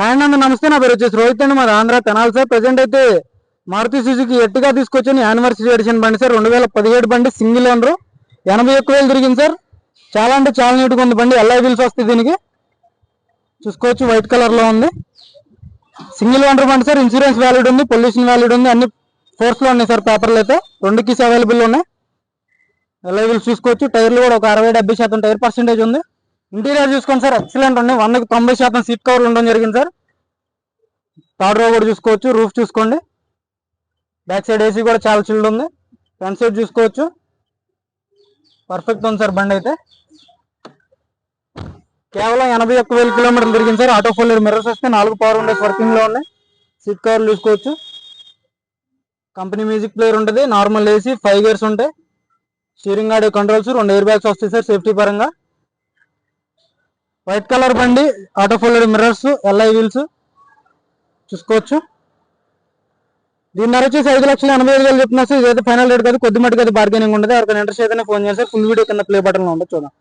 Hi అన్న, నమస్తే. నా పేరు వచ్చేసి రోహిత్ అండి, మాది ఆంధ్ర తెనాలి సార్. ప్రెసెంట్ అయితే మారుతి సుజుకి ఎట్టిగా తీసుకొచ్చాను యానివర్సరీ ఎడిషన్ బండి సార్. 2017 బండి, సింగిల్ ఓనర్, 81,000 తిరిగింది సార్. చాలా అంటే చాలా నీట్గా ఉంది బండి. ఎల్ఐ వీల్స్ వస్తాయి దీనికి, చూసుకోవచ్చు. వైట్ కలర్ లో ఉంది. సింగిల్ ఓనర్ బండి సార్. ఇన్సూరెన్స్ వ్యాలిడ్ ఉంది, పొల్యూషన్ వ్యాలిడ్ ఉంది, అన్ని ఫోర్స్ లో ఉన్నాయి సార్. పేపర్లు అయితే రెండు కీస్ అవైలబుల్ ఉన్నాయి. ఎల్ఐ వీల్స్ చూసుకోవచ్చు. టైర్లు కూడా ఒక 60-70% టైర్ పర్సెంటేజ్ ఉంది. ఇంటీరియర్ చూసుకోండి సార్, ఎక్సలెంట్ ఉంది. 100కి 90% సీట్ కవర్ ఉండడం జరిగింది సార్. థర్డ్ రో కూడా చూసుకోవచ్చు. రూఫ్ చూసుకోండి. బ్యాక్ సైడ్ ఏసీ కూడా చాలా చిల్డ్ ఉంది. ఫ్రంట్ సైడ్ చూసుకోవచ్చు, పర్ఫెక్ట్ ఉంది సార్ బండి అయితే. కేవలం 81,000 కిలోమీటర్లు తిరిగింది సార్. ఆటో ఫోల్డర్ మిర్రర్స్ వస్తే 4 పవర్ విండోస్ వర్కింగ్ లో ఉన్నాయి. సీట్ కవర్లు చూసుకోవచ్చు. కంపెనీ మ్యూజిక్ ప్లేయర్ ఉంటుంది. నార్మల్ ఏసీ, 5 గేర్స్ ఉంటాయి. Steering audio controls, 2 air bags వస్తాయి సార్ సేఫ్టీ పరంగా. వైట్ కలర్ బండి, auto folder mirrors, alloy wheels చూసుకోవచ్చు. దీని ధర వచ్చేసి 5,85,000 చెప్తున్నా సార్. ఇదైతే ఫైనల్ రేట్ కాదు, కొద్ది మట్టుకు అయితే బార్గెనింగ్ ఉంటుంది. ఎవరికైనా ఇంట్రెస్ట్ అయితే ఫోన్ చేస్తారు. ఫుల్ వీడియో కింద ప్లే బటన్ లో ఉంటుంది, చూడండి.